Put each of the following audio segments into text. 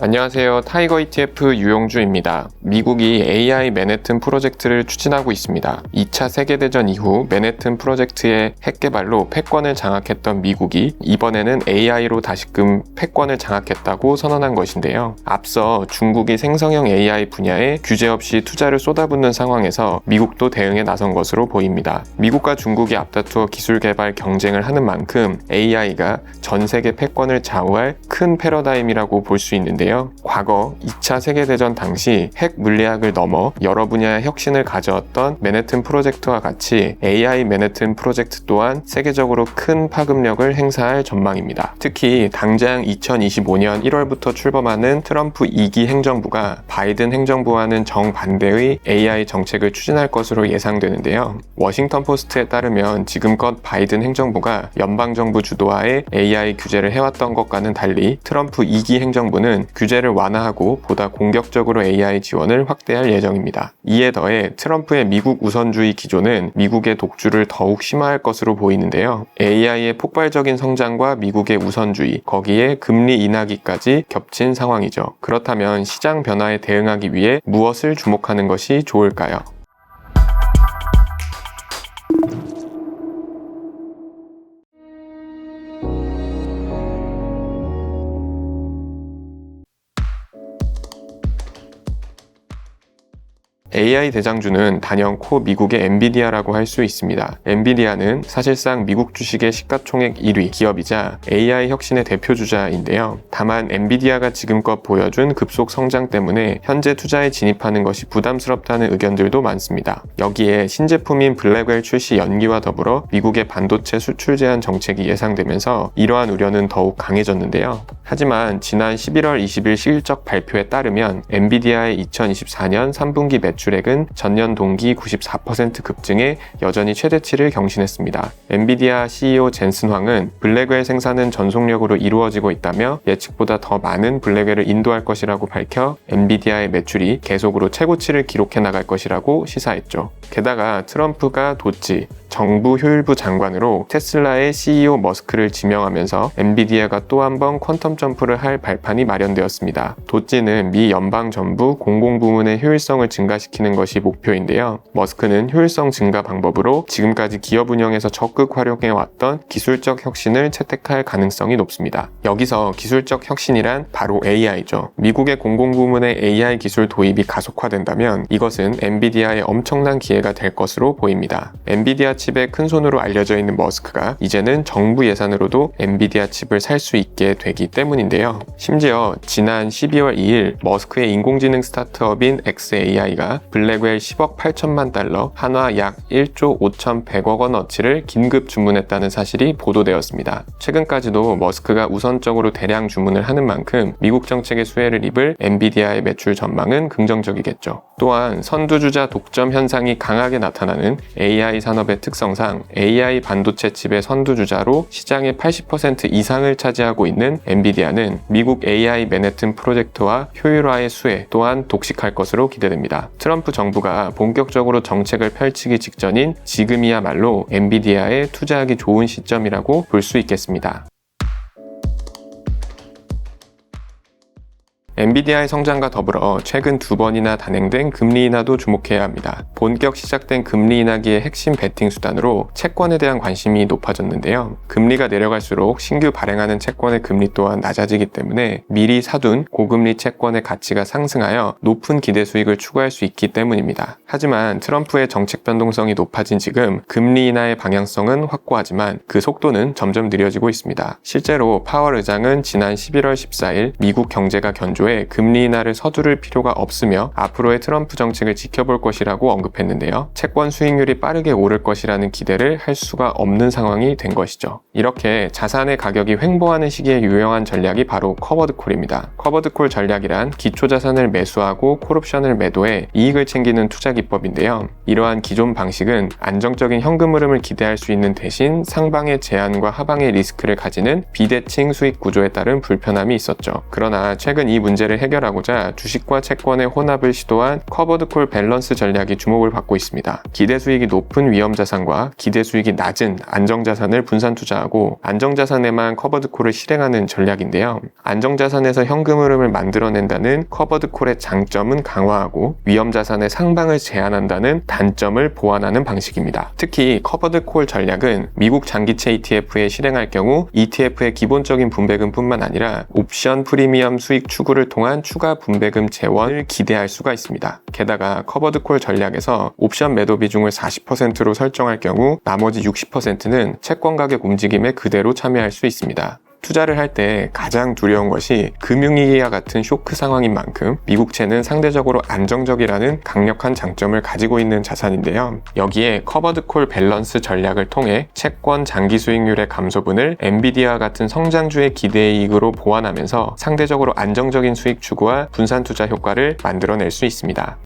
안녕하세요. 타이거 ETF 유용주입니다. 미국이 AI 맨해튼 프로젝트를 추진하고 있습니다. 2차 세계대전 이후 맨해튼 프로젝트의 핵 개발로 패권을 장악했던 미국이 이번에는 AI로 다시금 패권을 장악했다고 선언한 것인데요. 앞서 중국이 생성형 AI 분야에 규제 없이 투자를 쏟아붓는 상황에서 미국도 대응에 나선 것으로 보입니다. 미국과 중국이 앞다투어 기술 개발 경쟁을 하는 만큼 AI가 전 세계 패권을 좌우할 큰 패러다임이라고 볼 수 있는데요. 과거 2차 세계대전 당시 핵 물리학을 넘어 여러 분야의 혁신을 가져왔던 맨해튼 프로젝트와 같이 AI 맨해튼 프로젝트 또한 세계적으로 큰 파급력을 행사할 전망입니다. 특히 당장 2025년 1월부터 출범하는 트럼프 2기 행정부가 바이든 행정부와는 정반대의 AI 정책을 추진할 것으로 예상되는데요. 워싱턴 포스트에 따르면 지금껏 바이든 행정부가 연방정부 주도하에 AI 규제를 해왔던 것과는 달리 트럼프 2기 행정부는 규제를 완화하고 보다 공격적으로 AI 지원을 확대할 예정입니다. 이에 더해 트럼프의 미국 우선주의 기조는 미국의 독주를 더욱 심화할 것으로 보이는데요. AI의 폭발적인 성장과 미국의 우선주의, 거기에 금리 인하기까지 겹친 상황이죠. 그렇다면 시장 변화에 대응하기 위해 무엇을 주목하는 것이 좋을까요? AI 대장주는 단연코 미국의 엔비디아라고 할 수 있습니다. 엔비디아는 사실상 미국 주식의 시가총액 1위 기업이자 AI 혁신의 대표주자인데요. 다만 엔비디아가 지금껏 보여준 급속 성장 때문에 현재 투자에 진입하는 것이 부담스럽다는 의견들도 많습니다. 여기에 신제품인 블랙웰 출시 연기와 더불어 미국의 반도체 수출 제한 정책이 예상되면서 이러한 우려는 더욱 강해졌는데요. 하지만 지난 11월 20일 실적 발표에 따르면 엔비디아의 2024년 3분기 매출액은 전년 동기 94% 급증해 여전히 최대치를 경신했습니다. 엔비디아 CEO 젠슨 황은 블랙웰 생산은 전속력으로 이루어지고 있다며 예측보다 더 많은 블랙웰을 인도할 것이라고 밝혀 엔비디아의 매출이 계속으로 최고치를 기록해 나갈 것이라고 시사했죠. 게다가 트럼프가 도치, 정부 효율부 장관으로 테슬라의 CEO 머스크를 지명하면서 엔비디아가 또 한 번 퀀텀 점프를 할 발판이 마련되었습니다. 도치는 미 연방정부 공공부문의 효율성을 증가시키는 것이 목표인데요. 머스크는 효율성 증가 방법으로 지금까지 기업 운영에서 적극 활용해왔던 기술적 혁신을 채택할 가능성이 높습니다. 여기서 기술적 혁신이란 바로 AI죠. 미국의 공공부문의 AI 기술 도입이 가속화된다면 이것은 엔비디아의 엄청난 기회가 될 것으로 보입니다. 엔비디아 칩의 큰손으로 알려져 있는 머스크가 이제는 정부 예산으로도 엔비디아 칩을 살 수 있게 되기 때문인데요. 심지어 지난 12월 2일 머스크의 인공지능 스타트업인 xAI가 블랙웰 10억 8천만 달러, 한화 약 1조 5,100억 원어치를 긴급 주문했다는 사실이 보도되었습니다. 최근까지도 머스크가 우선적으로 대량 주문을 하는 만큼 미국 정책의 수혜를 입을 엔비디아의 매출 전망은 긍정적이겠죠. 또한 선두주자 독점 현상이 강하게 나타나는 AI 산업의 특성상 AI 반도체 칩의 선두주자로 시장의 80% 이상을 차지하고 있는 엔비디아는 미국 AI 맨해튼 프로젝트와 효율화의 수혜 또한 독식할 것으로 기대됩니다. 트럼프 정부가 본격적으로 정책을 펼치기 직전인 지금이야말로 엔비디아에 투자하기 좋은 시점이라고 볼 수 있겠습니다. 엔비디아의 성장과 더불어 최근 2번이나 단행된 금리 인하도 주목해야 합니다. 본격 시작된 금리 인하기의 핵심 베팅 수단으로 채권에 대한 관심이 높아졌는데요. 금리가 내려갈수록 신규 발행하는 채권의 금리 또한 낮아지기 때문에 미리 사둔 고금리 채권의 가치가 상승하여 높은 기대 수익을 추구할 수 있기 때문입니다. 하지만 트럼프의 정책 변동성이 높아진 지금 금리 인하의 방향성은 확고하지만 그 속도는 점점 느려지고 있습니다. 실제로 파월 의장은 지난 11월 14일 미국 경제가 견조해 금리 인하를 서두를 필요가 없으며 앞으로의 트럼프 정책을 지켜볼 것이라고 언급했는데요. 채권 수익률이 빠르게 오를 것이라는 기대를 할 수가 없는 상황이 된 것이죠. 이렇게 자산의 가격이 횡보하는 시기에 유용한 전략이 바로 커버드콜입니다. 커버드콜 전략이란 기초자산을 매수하고 콜옵션을 매도해 이익을 챙기는 투자 기법인데요. 이러한 기존 방식은 안정적인 현금 흐름을 기대할 수 있는 대신 상방의 제한과 하방의 리스크를 가지는 비대칭 수익 구조에 따른 불편함이 있었죠. 그러나 최근 이 문제가 문제를 해결하고자 주식과 채권의 혼합을 시도한 커버드 콜 밸런스 전략이 주목을 받고 있습니다. 기대 수익이 높은 위험 자산과 기대 수익이 낮은 안정 자산을 분산 투자하고 안정 자산에만 커버드 콜을 실행하는 전략인데요. 안정 자산에서 현금 흐름을 만들어낸다는 커버드 콜의 장점은 강화하고 위험 자산의 상방을 제한한다는 단점을 보완하는 방식입니다. 특히 커버드 콜 전략은 미국 장기채 ETF에 실행할 경우 ETF의 기본적인 분배금뿐만 아니라 옵션 프리미엄 수익 추구를 통한 추가 분배금 재원을 기대할 수가 있습니다. 게다가 커버드 콜 전략에서 옵션 매도 비중을 40%로 설정할 경우 나머지 60%는 채권 가격 움직임에 그대로 참여할 수 있습니다. 투자를 할 때 가장 두려운 것이 금융위기와 같은 쇼크 상황인 만큼 미국채는 상대적으로 안정적이라는 강력한 장점을 가지고 있는 자산인데요. 여기에 커버드 콜 밸런스 전략을 통해 채권 장기 수익률의 감소분을 엔비디아와 같은 성장주의 기대이익으로 보완하면서 상대적으로 안정적인 수익 추구와 분산 투자 효과를 만들어낼 수 있습니다.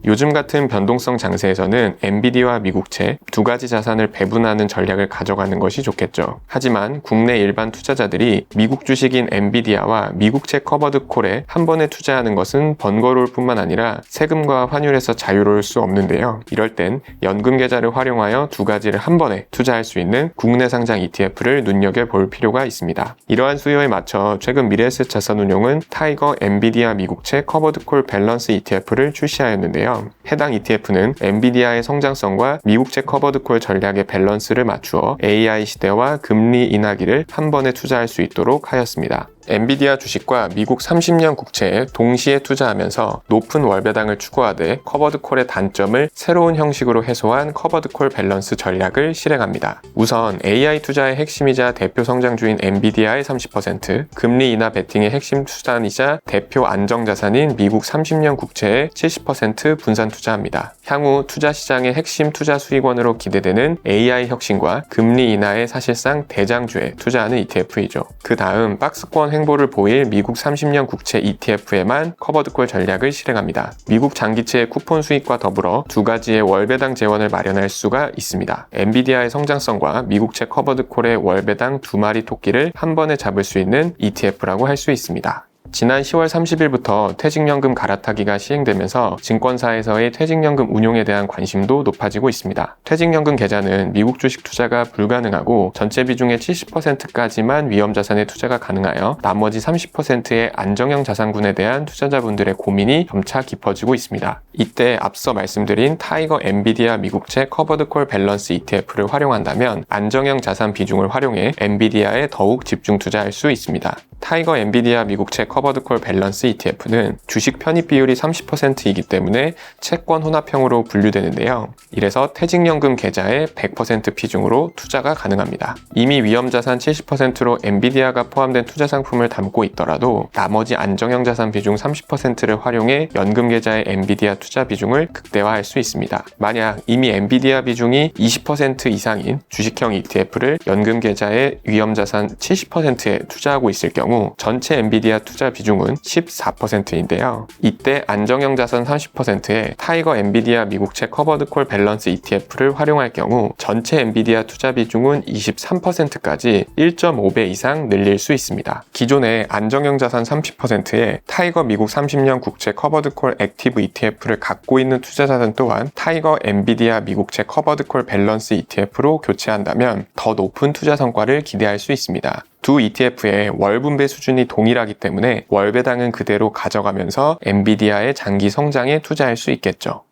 요즘 같은 변동성 장세에서는 엔비디아와 미국채 두 가지 자산을 배분하는 전략을 가져가는 것이 좋겠죠. 하지만 국내 일반 투자자들이 미국 주식인 엔비디아와 미국채 커버드 콜에 한 번에 투자하는 것은 번거로울 뿐만 아니라 세금과 환율에서 자유로울 수 없는데요. 이럴 땐 연금 계좌를 활용하여 두 가지를 한 번에 투자할 수 있는 국내 상장 ETF를 눈여겨볼 필요가 있습니다. 이러한 수요에 맞춰 최근 미래에셋 자산운용은 타이거 엔비디아 미국채 커버드 콜 밸런스 ETF를 출시하였는데요. 해당 ETF는 엔비디아의 성장성과 미국채 커버드 콜 전략의 밸런스를 맞추어 AI 시대와 금리 인하기를 한 번에 투자할 수 있도록 하였습니다. 엔비디아 주식과 미국 30년 국채에 동시에 투자하면서 높은 월배당을 추구하되 커버드 콜의 단점을 새로운 형식으로 해소한 커버드 콜 밸런스 전략을 실행합니다. 우선 AI 투자의 핵심이자 대표 성장주인 엔비디아의 30%, 금리 인하 베팅의 핵심 수단이자 대표 안정자산인 미국 30년 국채에 70% 분산 투자합니다. 향후 투자 시장의 핵심 투자 수익원으로 기대되는 AI 혁신과 금리 인하의 사실상 대장주에 투자하는 ETF이죠. 그 다음 박스권 행보를 보일 미국 30년 국채 ETF에만 커버드콜 전략을 실행합니다. 미국 장기채의 쿠폰 수익과 더불어 두 가지의 월배당 재원을 마련할 수가 있습니다. 엔비디아의 성장성과 미국채 커버드콜의 월배당 두 마리 토끼를 한 번에 잡을 수 있는 ETF라고 할 수 있습니다. 지난 10월 30일부터 퇴직연금 갈아타기가 시행되면서 증권사에서의 퇴직연금 운용에 대한 관심도 높아지고 있습니다. 퇴직연금 계좌는 미국 주식 투자가 불가능하고 전체 비중의 70%까지만 위험자산에 투자가 가능하여 나머지 30%의 안정형 자산군에 대한 투자자분들의 고민이 점차 깊어지고 있습니다. 이때 앞서 말씀드린 타이거 엔비디아 미국채 커버드 콜 밸런스 ETF를 활용한다면 안정형 자산 비중을 활용해 엔비디아에 더욱 집중 투자할 수 있습니다. 타이거 엔비디아 미국채 커버드 콜 밸런스 ETF는 주식 편입 비율이 30%이기 때문에 채권 혼합형으로 분류되는데요. 이래서 퇴직연금 계좌의 100% 비중으로 투자가 가능합니다. 이미 위험자산 70%로 엔비디아가 포함된 투자 상품을 담고 있더라도 나머지 안정형 자산 비중 30%를 활용해 연금 계좌의 엔비디아 투자 비중을 극대화할 수 있습니다. 만약 이미 엔비디아 비중이 20% 이상인 주식형 ETF를 연금 계좌의 위험자산 70%에 투자하고 있을 경우 전체 엔비디아 투자 비중은 14%인데요. 이때 안정형 자산 30%에 타이거 엔비디아 미국채 커버드 콜 밸런스 ETF를 활용할 경우 전체 엔비디아 투자 비중은 23%까지 1.5배 이상 늘릴 수 있습니다. 기존의 안정형 자산 30%에 타이거 미국 30년 국채 커버드 콜 액티브 ETF를 갖고 있는 투자자는 또한 타이거 엔비디아 미국채 커버드 콜 밸런스 ETF로 교체한다면 더 높은 투자 성과를 기대할 수 있습니다. 두 ETF의 월 분배 수준이 동일하기 때문에 월배당은 그대로 가져가면서 엔비디아의 장기 성장에 투자할 수 있겠죠.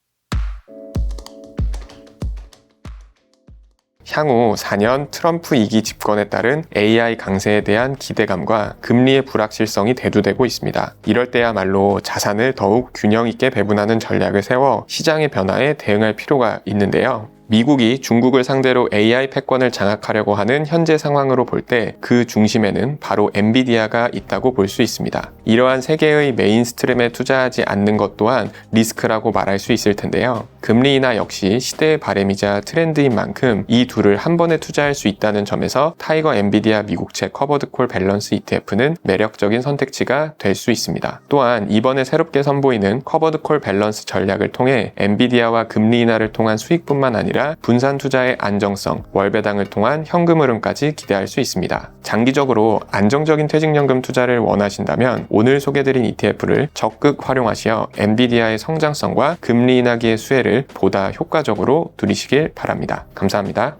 향후 4년 트럼프 2기 집권에 따른 AI 강세에 대한 기대감과 금리의 불확실성이 대두되고 있습니다. 이럴 때야말로 자산을 더욱 균형 있게 배분하는 전략을 세워 시장의 변화에 대응할 필요가 있는데요. 미국이 중국을 상대로 AI 패권을 장악하려고 하는 현재 상황으로 볼 때 그 중심에는 바로 엔비디아가 있다고 볼 수 있습니다. 이러한 세계의 메인스트림에 투자하지 않는 것 또한 리스크라고 말할 수 있을 텐데요. 금리 인하 역시 시대의 바램이자 트렌드인 만큼 이 둘을 한 번에 투자할 수 있다는 점에서 타이거 엔비디아 미국채 커버드 콜 밸런스 ETF는 매력적인 선택지가 될 수 있습니다. 또한 이번에 새롭게 선보이는 커버드 콜 밸런스 전략을 통해 엔비디아와 금리 인하를 통한 수익뿐만 아니라 아니라 분산 투자의 안정성, 월배당을 통한 현금 흐름까지 기대할 수 있습니다. 장기적으로 안정적인 퇴직연금 투자를 원하신다면 오늘 소개드린 ETF를 적극 활용하시어 엔비디아의 성장성과 금리 인하기의 수혜를 보다 효과적으로 누리시길 바랍니다. 감사합니다.